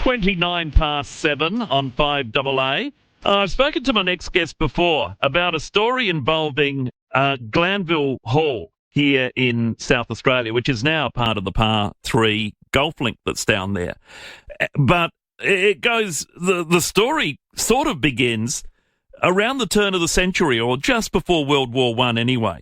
29 past 7 on Fiveaa. I've spoken to my next guest before about a story involving Glanville Hall here in South Australia, which is now part of the Par 3 golf link that's down there. But it goes, the story sort of begins around the turn of the century, or just before World War I anyway.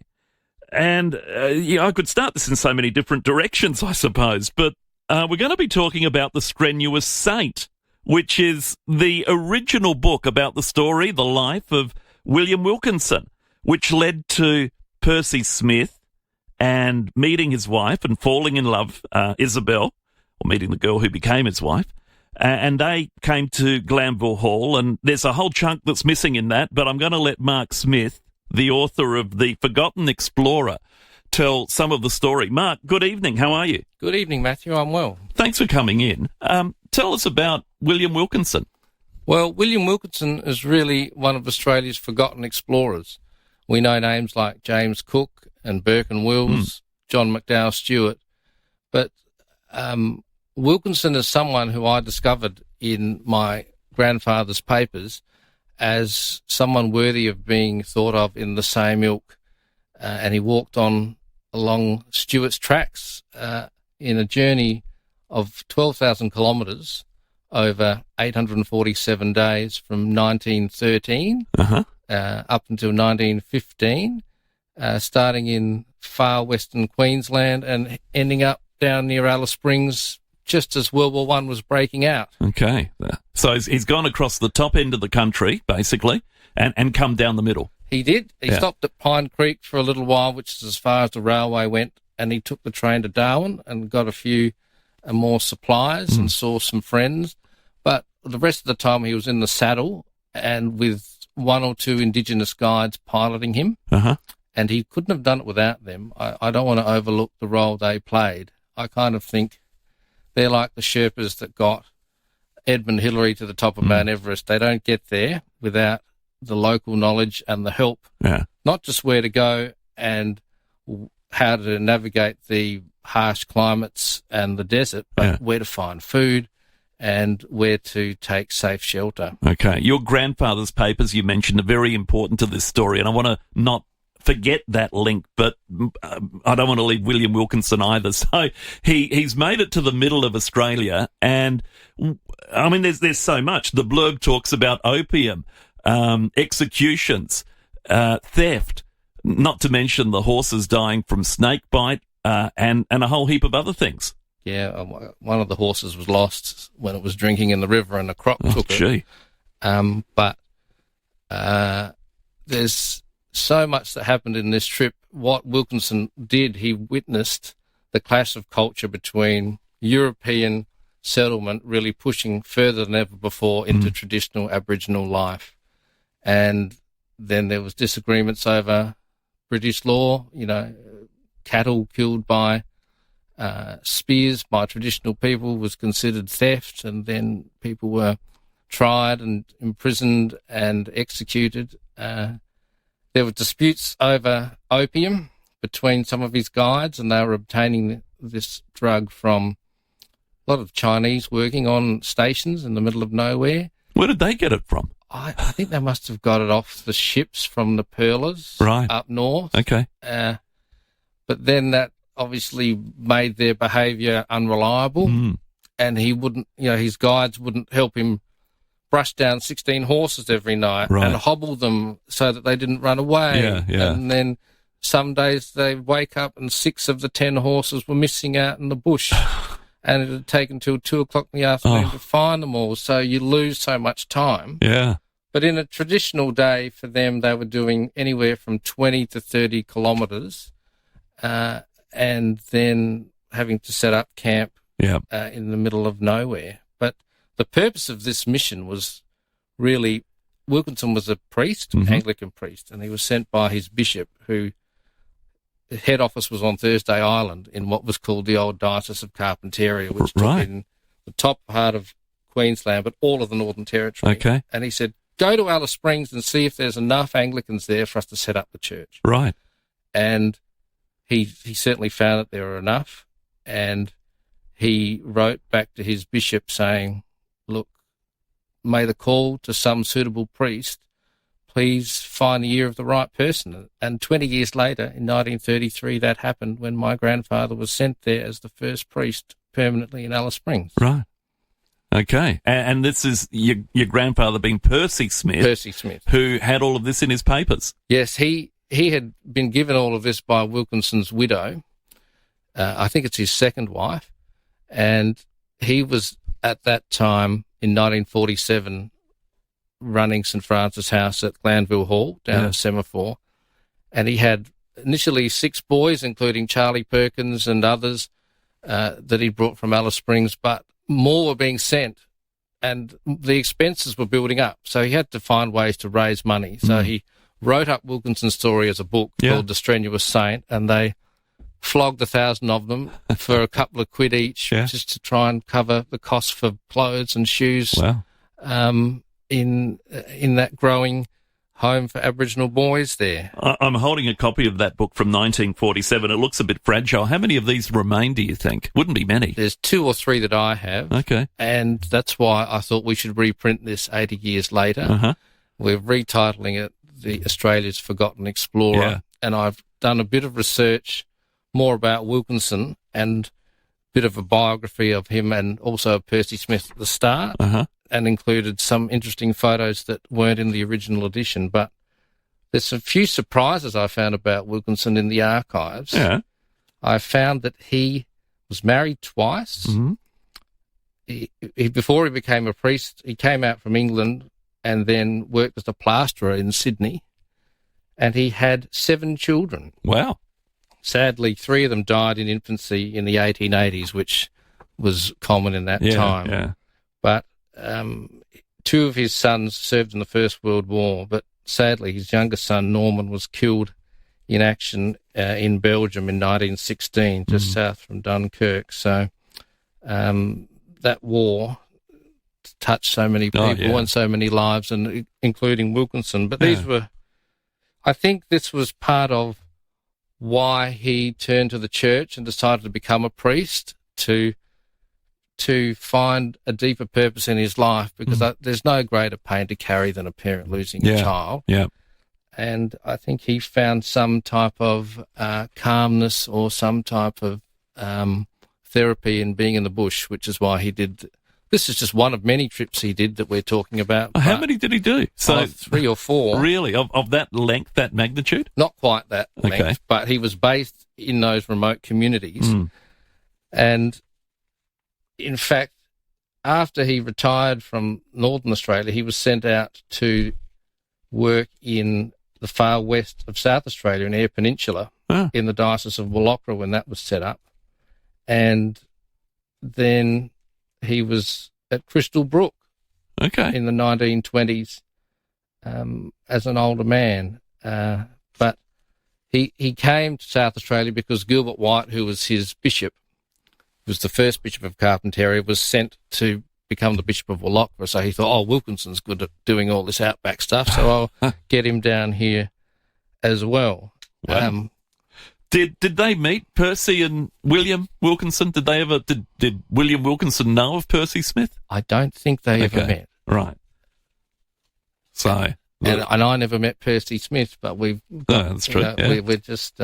And I could start this in so many different directions, I suppose, but we're going to be talking about The Strenuous Saint, which is the original book about the story, the life of William Wilkinson, which led to Percy Smith and meeting his wife and falling in love, Isabel, or meeting the girl who became his wife. And they came to Glanville Hall, and there's a whole chunk that's missing in that, but I'm going to let Mark Smith, the author of The Forgotten Explorer, tell some of the story. Mark, good evening. How are you? Good evening, Matthew. I'm well. Thanks for coming in. Tell us about William Wilkinson. Well, William Wilkinson is really one of Australia's forgotten explorers. We know names like James Cook and Burke and Wills, John McDowell Stewart, but Wilkinson is someone who I discovered in my grandfather's papers as someone worthy of being thought of in the same ilk. And he walked on along Stewart's tracks in a journey of 12,000 kilometres over 847 days from 1913 up until 1915, starting in far western Queensland and ending up down near Alice Springs just as World War I was breaking out. Okay. So he's gone across the top end of the country, basically, and come down the middle. He did. He stopped at Pine Creek for a little while, which is as far as the railway went, and he took the train to Darwin and got a few more supplies and saw some friends. But the rest of the time he was in the saddle and with one or two Indigenous guides piloting him, and he couldn't have done it without them. I don't want to overlook the role they played. I kind of think they're like the Sherpas that got Edmund Hillary to the top of Mount Everest. They don't get there without the local knowledge and the help, not just where to go and how to navigate the harsh climates and the desert, but where to find food and where to take safe shelter. Okay. Your grandfather's papers you mentioned are very important to this story, and I want to not forget that link, but I don't want to leave William Wilkinson either. So he's made it to the middle of Australia, and I mean, there's so much. The blurb talks about opium, executions, theft, not to mention the horses dying from snake bite, and a whole heap of other things. Yeah, one of the horses was lost when it was drinking in the river, and a croc took it. But there's so much that happened in this trip. What Wilkinson did, he witnessed the clash of culture between European settlement really pushing further than ever before into traditional Aboriginal life. And then there was disagreements over British law, cattle killed by spears by traditional people was considered theft, and then people were tried and imprisoned and executed. There were disputes over opium between some of his guides, and they were obtaining this drug from a lot of Chinese working on stations in the middle of nowhere. Where did they get it from? I think they must have got it off the ships from the pearlers up north. Okay. But then that obviously made their behaviour unreliable, and he wouldn't, his guides wouldn't help him brush down 16 horses every night and hobble them so that they didn't run away. And then some days they wake up and 6 of the 10 horses were missing out in the bush. And it had taken till 2 o'clock in the afternoon to find them all. So you lose so much time. Yeah. But in a traditional day for them, they were doing anywhere from 20 to 30 kilometres, and then having to set up camp in the middle of nowhere. But the purpose of this mission was really, Wilkinson was a priest, Anglican priest, and he was sent by his bishop, who the head office was on Thursday Island in what was called the old Diocese of Carpentaria, which took in the top part of Queensland, but all of the Northern Territory. Okay. And he said, go to Alice Springs and see if there's enough Anglicans there for us to set up the church. Right. And he certainly found that there were enough, and he wrote back to his bishop saying, look, made a call to some suitable priest, please find the ear of the right person. And 20 years later, in 1933, that happened when my grandfather was sent there as the first priest permanently in Alice Springs. Right. Okay. And this is your grandfather being Percy Smith. Percy Smith. Who had all of this in his papers. Yes, he had been given all of this by Wilkinson's widow. I think it's his second wife. And he was, at that time, in 1947, running St. Francis House at Glanville Hall down at Semaphore. And he had initially 6 boys, including Charlie Perkins and others that he brought from Alice Springs, but more were being sent and the expenses were building up. So he had to find ways to raise money. So he wrote up Wilkinson's story as a book called The Strenuous Saint, and they flogged 1,000 of them for a couple of quid each just to try and cover the cost for clothes and shoes. Wow. In that growing home for Aboriginal boys there. I'm holding a copy of that book from 1947. It looks a bit fragile. How many of these remain, do you think? Wouldn't be many. There's 2 or 3 that I have. Okay. And that's why I thought we should reprint this 80 years later. Uh-huh. We're retitling it The Australia's Forgotten Explorer. Yeah. And I've done a bit of research more about Wilkinson and a bit of a biography of him and also of Percy Smith at the start. Uh-huh. And included some interesting photos that weren't in the original edition. But there's a few surprises I found about Wilkinson in the archives. Yeah. I found that he was married twice. Mm-hmm. He before he became a priest, he came out from England and then worked as a plasterer in Sydney. And he had 7 children. Wow. Sadly, 3 of them died in infancy in the 1880s, which was common in that time. Yeah. But 2 of his sons served in the First World War, but sadly his youngest son, Norman, was killed in action in Belgium in 1916, just south from Dunkirk. So that war touched so many people and so many lives, and including Wilkinson. But these were, I think this was part of why he turned to the church and decided to become a priest, to find a deeper purpose in his life, because there's no greater pain to carry than a parent losing a child. Yeah. And I think he found some type of calmness or some type of therapy in being in the bush, which is why he did. This is just one of many trips he did that we're talking about. How many did he do? So 3 or 4. Really? Of that length, that magnitude? Not quite that length, but he was based in those remote communities. And in fact, after he retired from Northern Australia, he was sent out to work in the far west of South Australia, in Eyre Peninsula, in the Diocese of Wallachra when that was set up. And then he was at Crystal Brook in the 1920s as an older man. But he came to South Australia because Gilbert White, who was his bishop, was the first Bishop of Carpentaria, was sent to become the Bishop of Wallachra. So he thought, Wilkinson's good at doing all this outback stuff, so I'll get him down here as well. Wow. Did they meet, Percy and William Wilkinson? Did they ever? Did William Wilkinson know of Percy Smith? I don't think they ever met. Right. So, and I never met Percy Smith, but we've. That's true. We're just.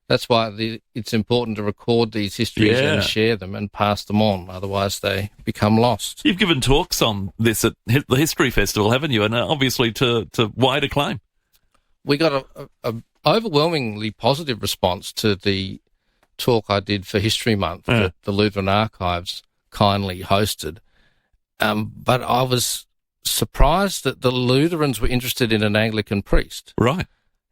That's why it's important to record these histories and share them and pass them on. Otherwise, they become lost. You've given talks on this at the History Festival, haven't you? And obviously to wide acclaim. We got a overwhelmingly positive response to the talk I did for History Month that the Lutheran Archives kindly hosted. But I was surprised that the Lutherans were interested in an Anglican priest. Right.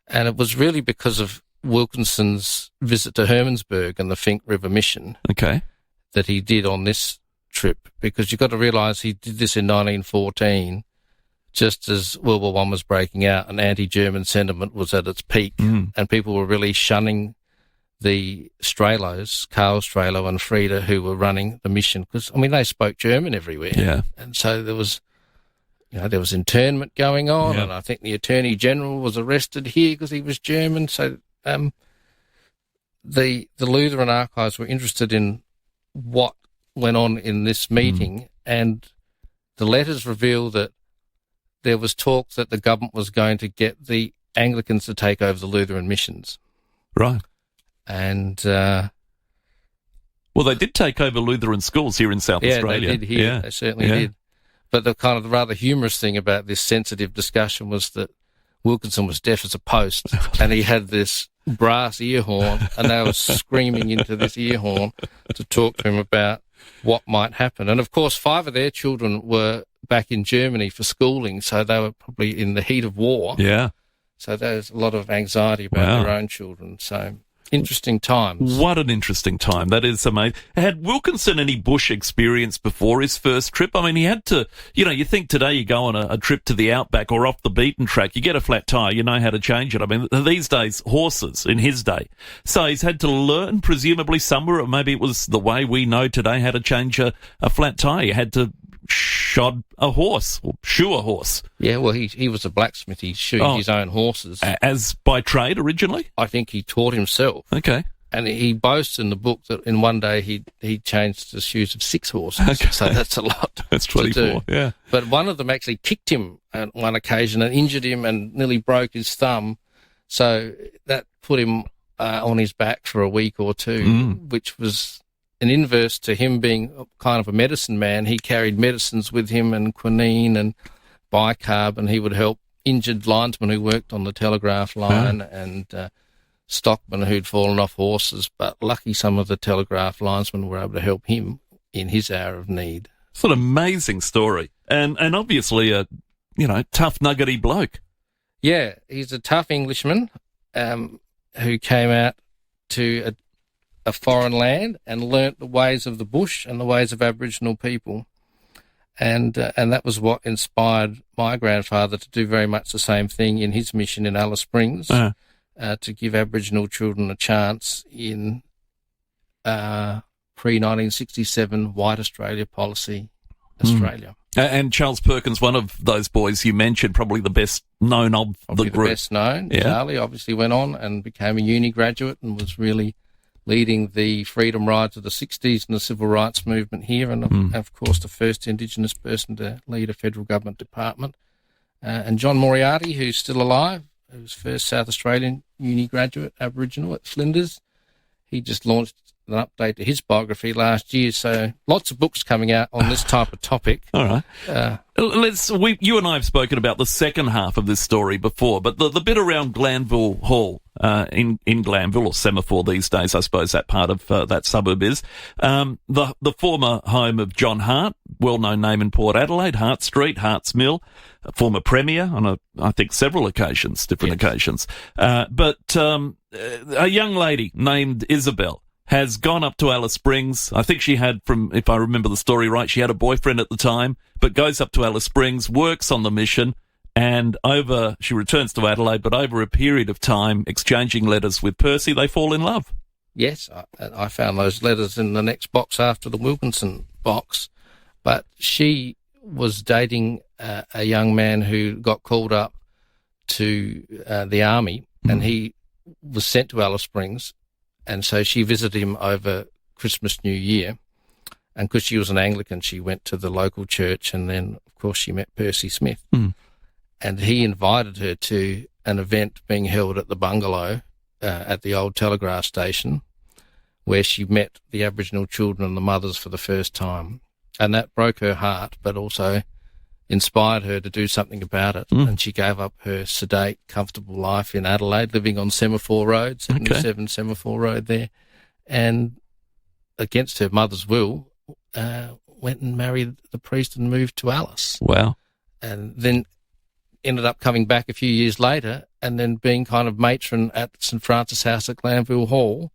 And it was really because of Wilkinson's visit to Hermannsburg and the Fink River Mission that he did on this trip, because you've got to realise he did this in 1914, just as World War I was breaking out and anti-German sentiment was at its peak, and people were really shunning the Strelos, Karl Strelo and Frieda, who were running the mission, because, they spoke German everywhere. Yeah. And so there was internment going on, and I think the Attorney General was arrested here because he was German, so the Lutheran Archives were interested in what went on in this meeting, and the letters reveal that there was talk that the government was going to get the Anglicans to take over the Lutheran missions. Right. And well, they did take over Lutheran schools here in South Australia. They did here. Yeah. They certainly did. But the kind of the rather humorous thing about this sensitive discussion was that Wilkinson was deaf as a post, and he had this brass ear horn, and they were screaming into this ear horn to talk to him about what might happen. And of course, 5 of their children were back in Germany for schooling, so they were probably in the heat of war. Yeah. So there's a lot of anxiety about their own children. So interesting times. What an interesting time. That is amazing. Had Wilkinson any bush experience before his first trip? I mean, he had to, you think today you go on a trip to the outback or off the beaten track, you get a flat tyre, you know how to change it. I mean, these days, horses in his day. So he's had to learn, presumably somewhere, or maybe it was the way we know today how to change a flat tyre. You had to shod a horse or shoe a horse. Yeah, well, he was a blacksmith. He shoed his own horses. As by trade originally? I think he taught himself. Okay. And he boasts in the book that in one day he changed the shoes of 6 horses. Okay. So that's a lot. That's 24, yeah. But one of them actually kicked him on one occasion and injured him and nearly broke his thumb. So that put him on his back for a week or two, which was an inverse to him being kind of a medicine man. He carried medicines with him and quinine and bicarb, and he would help injured linesmen who worked on the telegraph line and stockmen who'd fallen off horses. But lucky some of the telegraph linesmen were able to help him in his hour of need. It's an amazing story. And obviously a, tough, nuggety bloke. Yeah, he's a tough Englishman who came out to a foreign land and learnt the ways of the bush and the ways of Aboriginal people. And that was what inspired my grandfather to do very much the same thing in his mission in Alice Springs, to give Aboriginal children a chance in pre-1967 White Australia policy Australia. And Charles Perkins, one of those boys you mentioned, probably the best known of the group. The best known. Yeah. Charlie obviously went on and became a uni graduate and was really leading the freedom rides of the 60s and the civil rights movement here, and of course the first Indigenous person to lead a federal government department. And John Moriarty, who's still alive, who's first South Australian uni graduate Aboriginal at Flinders. He just launched an update to his biography last year, so lots of books coming out on this type of topic. All right. You and I have spoken about the second half of this story before, but the bit around Glanville Hall in Glanville, or Semaphore these days, I suppose that part of that suburb is, the former home of John Hart, well-known name in Port Adelaide, Hart Street, Hart's Mill, former premier on I think several occasions, different occasions. But a young lady named Isabel has gone up to Alice Springs. I think she had, if I remember the story right, she had a boyfriend at the time, but goes up to Alice Springs, works on the mission, and she returns to Adelaide, but over a period of time, exchanging letters with Percy, they fall in love. Yes, I found those letters in the next box after the Wilkinson box, but she was dating a young man who got called up to the army, and he was sent to Alice Springs. And so she visited him over Christmas, New Year. And because she was an Anglican, she went to the local church, and then, of course, she met Percy Smith. And he invited her to an event being held at the bungalow at the old telegraph station, where she met the Aboriginal children and the mothers for the first time. And that broke her heart, but also inspired her to do something about it. And she gave up her sedate, comfortable life in Adelaide, living on Semaphore Road, 77 Semaphore Road there, and against her mother's will, went and married the priest and moved to Alice. Wow. And then ended up coming back a few years later and then being kind of matron at St Francis House at Glanville Hall,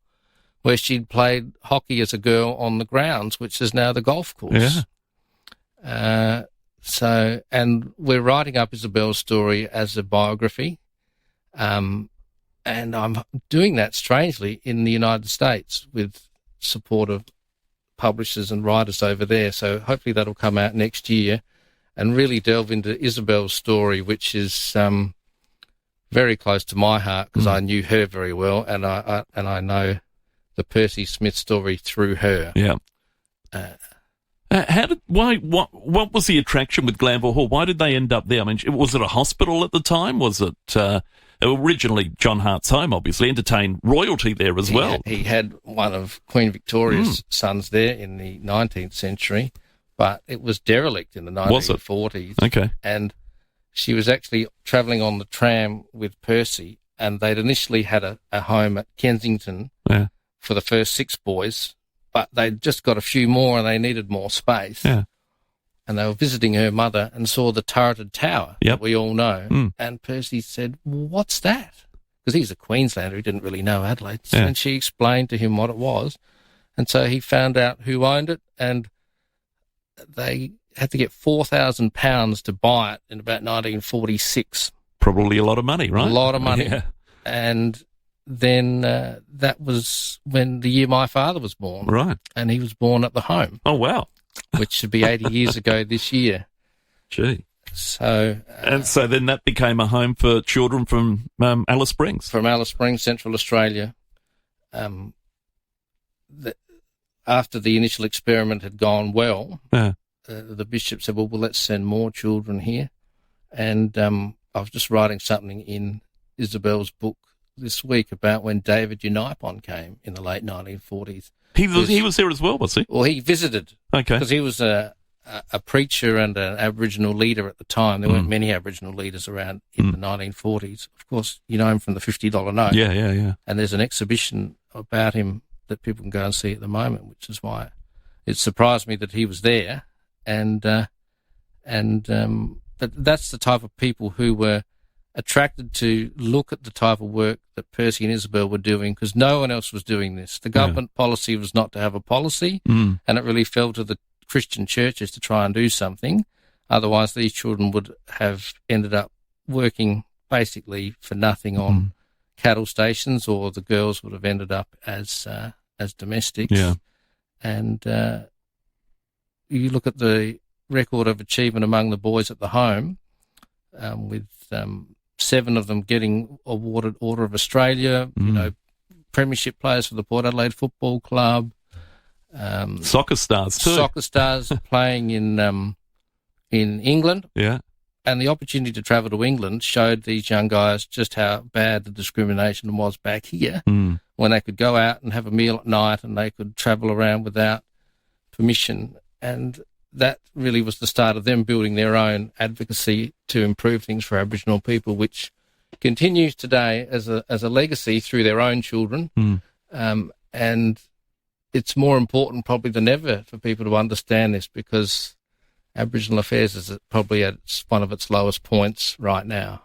where she'd played hockey as a girl on the grounds, which is now the golf course. Yeah. And we're writing up Isabel's story as a biography, and I'm doing that strangely in the United States with support of publishers and writers over there. So hopefully that'll come out next year and really delve into Isabel's story, which is very close to my heart because I knew her very well, and I know the Percy Smith story through her. Yeah. What was the attraction with Glanville Hall? Why did they end up there? I mean, was it a hospital at the time? Was it originally John Hart's home, obviously, entertained royalty there as well? He had one of Queen Victoria's sons there in the 19th century, but it was derelict in the 1940s. Okay. And she was actually travelling on the tram with Percy, and they'd initially had a home at Kensington for the first 6 boys, but they'd just got a few more and they needed more space. Yeah. And they were visiting her mother and saw the turreted tower that we all know. And Percy said, "What's that?" Because he's a Queenslander, he didn't really know Adelaide. Yeah. And she explained to him what it was. And so he found out who owned it, and they had to get £4,000 to buy it in about 1946. Probably a lot of money, right? A lot of money. Yeah. And then that was when the year my father was born. Right. And he was born at the home. Oh, wow. Which should be 80 years ago this year. Gee. So... and so then that became a home for children from Alice Springs. From Alice Springs, Central Australia. After the initial experiment had gone well, the bishop said, well, let's send more children here. And I was just writing something in Isabel's book this week about when David Uniapon came in the late 1940s. He was there as well, was he? Well, he visited. Okay. Because he was a preacher and an Aboriginal leader at the time. There weren't many Aboriginal leaders around in the 1940s. Of course, you know him from the $50 note. Yeah. And there's an exhibition about him that people can go and see at the moment, which is why it surprised me that he was there. But that's the type of people who were attracted to look at the type of work that Percy and Isabel were doing, because no one else was doing this. The government policy was not to have a policy, and it really fell to the Christian churches to try and do something. Otherwise, these children would have ended up working basically for nothing on cattle stations, or the girls would have ended up as domestics. Yeah. And you look at the record of achievement among the boys at the home, with 7 of them getting awarded Order of Australia, premiership players for the Port Adelaide Football Club. Soccer stars too. Soccer stars playing in England. Yeah. And the opportunity to travel to England showed these young guys just how bad the discrimination was back here, when they could go out and have a meal at night and they could travel around without permission. And that really was the start of them building their own advocacy to improve things for Aboriginal people, which continues today as a legacy through their own children. And it's more important probably than ever for people to understand this, because Aboriginal affairs is probably at one of its lowest points right now.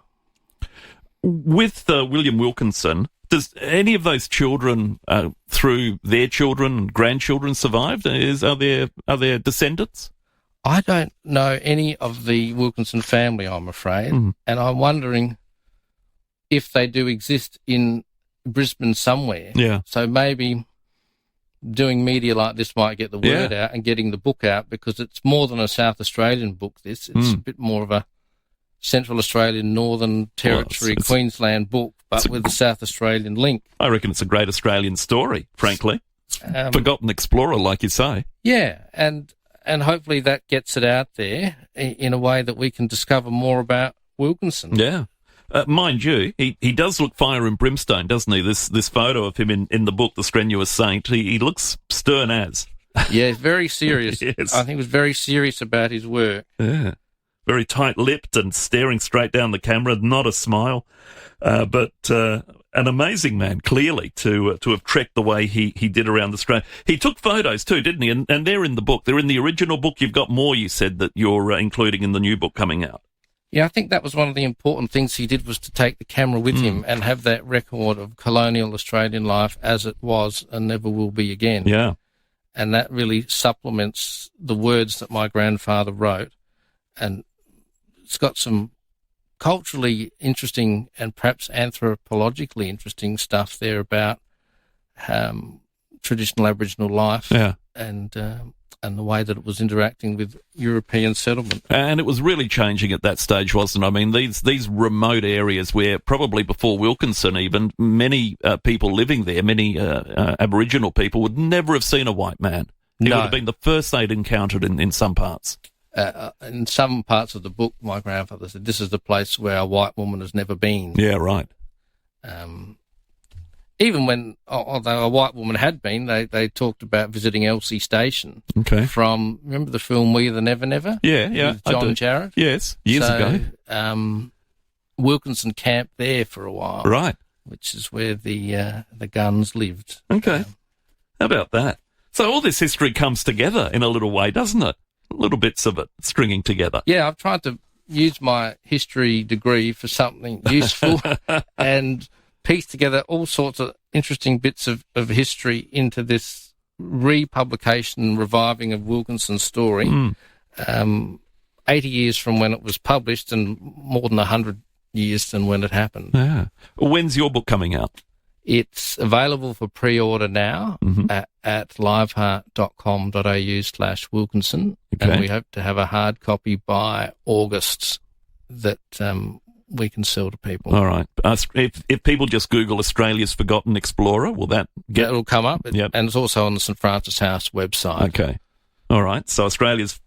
With William Wilkinson, does any of those children, through their children and grandchildren, survived? Are there descendants? I don't know any of the Wilkinson family, I'm afraid, and I'm wondering if they do exist in Brisbane somewhere. Yeah. So maybe doing media like this might get the word out and getting the book out, because it's more than a South Australian book, this. It's a bit more of a Central Australian, Northern Territory, Queensland book, but with a South Australian link. I reckon it's a great Australian story, frankly. Forgotten explorer, like you say. Yeah, and hopefully that gets it out there in a way that we can discover more about Wilkinson. Yeah. Mind you, he does look fire and brimstone, doesn't he? This photo of him in the book, The Strenuous Saint, he looks stern as. Yeah, very serious. Yes. I think he was very serious about his work. Yeah. Very tight-lipped and staring straight down the camera, not a smile. But an amazing man, clearly, to have trekked the way he did around Australia. He took photos too, didn't he? And they're in the book. They're in the original book. You've got more, you said, that you're including in the new book coming out. Yeah, I think that was one of the important things he did, was to take the camera with him and have that record of colonial Australian life as it was and never will be again. Yeah. And that really supplements the words that my grandfather wrote. And it's got some culturally interesting and perhaps anthropologically interesting stuff there about traditional Aboriginal life. Yeah. And the way that it was interacting with European settlement. And it was really changing at that stage, wasn't it? I mean, these remote areas where probably before Wilkinson even, many people living there, many Aboriginal people would never have seen a white man It No. would have been the first they'd encountered in some parts. In some parts of the book, my grandfather said, this is the place where a white woman has never been. Yeah, right. Even when, although a white woman had been, they talked about visiting Elsie Station. Okay. From, remember the film We the Never Never? Yeah, With John Jarrett? Yes, years ago. Wilkinson camped there for a while. Right. Which is where the guns lived. Okay. How about that? So all this history comes together in a little way, doesn't it? Little bits of it stringing together. Yeah, I've tried to use my history degree for something useful and piece together all sorts of interesting bits of history into this republication and reviving of Wilkinson's story. 80 years from when it was published and more than 100 years than when it happened. Yeah. When's your book coming out? It's available for pre-order now at liveheart.com.au/Wilkinson. Okay. And we hope to have a hard copy by August that we can sell to people. All right. If people just Google Australia's Forgotten Explorer, will that get... It'll come up. Yep. And it's also on the St Francis House website. Okay. All right. So Australia's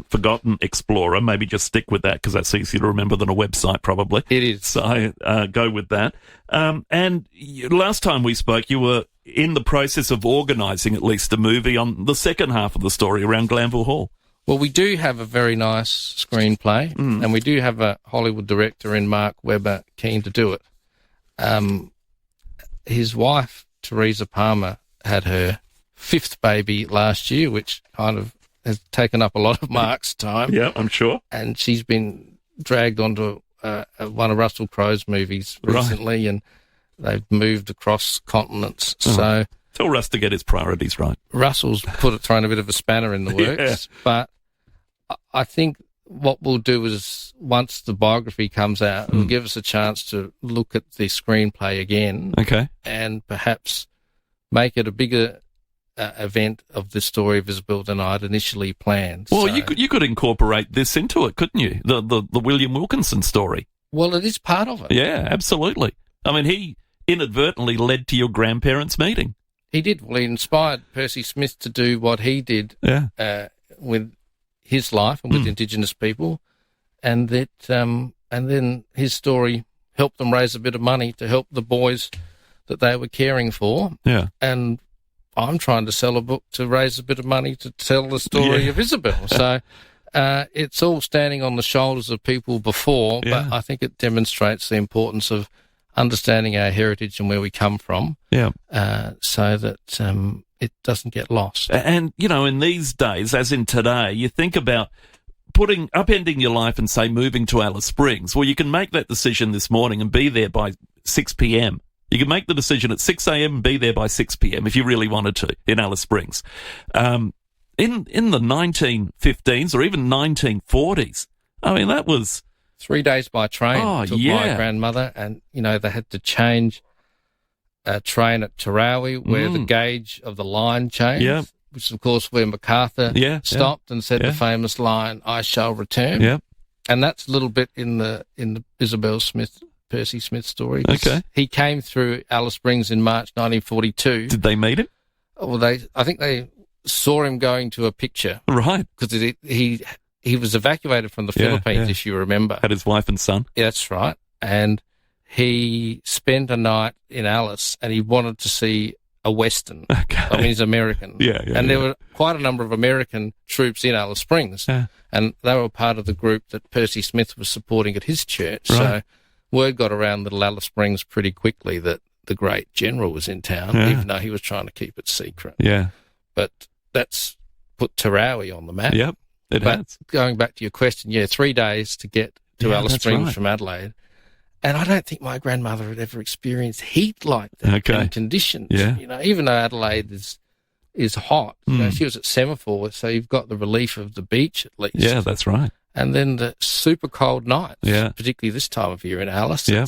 Forgotten Explorer, maybe just stick with that because that's easier to remember than a website probably. It is. So go with that. And last time we spoke, you were in the process of organising at least a movie on the second half of the story around Glanville Hall. Well, we do have a very nice screenplay and we do have a Hollywood director in Mark Webber keen to do it. His wife, Teresa Palmer, had her 5th baby last year, which kind of has taken up a lot of Mark's time. Yeah, I'm sure. And she's been dragged onto one of Russell Crowe's movies recently, and they've moved across continents. So tell Russ to get his priorities right. Russell's thrown a bit of a spanner in the works, but I think what we'll do is once the biography comes out, it'll give us a chance to look at the screenplay again. Okay. And perhaps make it a bigger event of the story of Isabel than I'd initially planned. Well, So- you could incorporate this into it, couldn't you? The William Wilkinson story. Well, it is part of it. Yeah, absolutely. I mean, he inadvertently led to your grandparents' meeting. He did. Well, he inspired Percy Smith to do what he did with his life and with Indigenous people, and that and then his story helped them raise a bit of money to help the boys that they were caring for. Yeah. And I'm trying to sell a book to raise a bit of money to tell the story of Isabel. So it's all standing on the shoulders of people before, but I think it demonstrates the importance of understanding our heritage and where we come from, so that it doesn't get lost. And, you know, in these days, as in today, you think about upending your life and, say, moving to Alice Springs. Well, you can make that decision this morning and be there by 6 p.m. You can make the decision at 6 a.m. and be there by 6 p.m. if you really wanted to in Alice Springs. In the 1915s or even 1940s, I mean, that was... 3 days by train took my yeah. grandmother, and, you know, they had to change a train at Tarawi where the gauge of the line changed, which is, of course, where MacArthur stopped and said the famous line, "I shall return." Yeah. And that's a little bit in the Isabel Smith, Percy Smith story. Okay. He came through Alice Springs in March 1942. Did they meet him? Well, I think they saw him going to a picture. Right. Because he was evacuated from the Philippines, if you remember. Had his wife and son. Yeah, that's right. And he spent a night in Alice, and he wanted to see a Western. Okay. I mean, he's American. And there were quite a number of American troops in Alice Springs, and they were part of the group that Percy Smith was supporting at his church. Right. So word got around Little Alice Springs pretty quickly that the great general was in town, even though he was trying to keep it secret. Yeah. But that's put Tarawi on the map. Yep. But has. Going back to your question, 3 days to get to Alice Springs from Adelaide. And I don't think my grandmother had ever experienced heat like that in conditions. Yeah. You know, even though Adelaide is hot, you know, she was at semaphore, so you've got the relief of the beach at least. Yeah, that's right. And then the super cold nights, particularly this time of year in Alice. Yeah.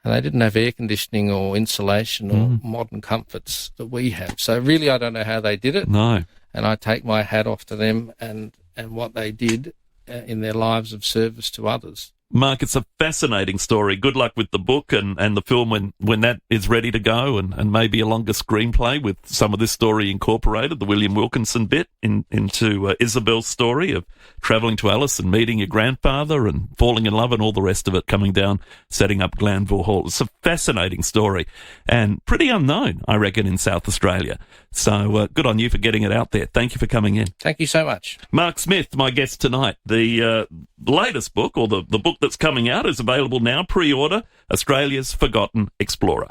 And they didn't have air conditioning or insulation or modern comforts that we have. So really, I don't know how they did it. No. And I take my hat off to them and what they did in their lives of service to others. Mark, it's a fascinating story. Good luck with the book and the film when that is ready to go, and maybe a longer screenplay with some of this story incorporated, the William Wilkinson bit into Isabel's story of travelling to Alice and meeting your grandfather and falling in love and all the rest of it, coming down, setting up Glanville Hall. It's a fascinating story and pretty unknown, I reckon, in South Australia. So good on you for getting it out there. Thank you for coming in. Thank you so much. Mark Smith, my guest tonight. The latest book, or the book that's coming out, is available now, pre-order, Australia's Forgotten Explorer.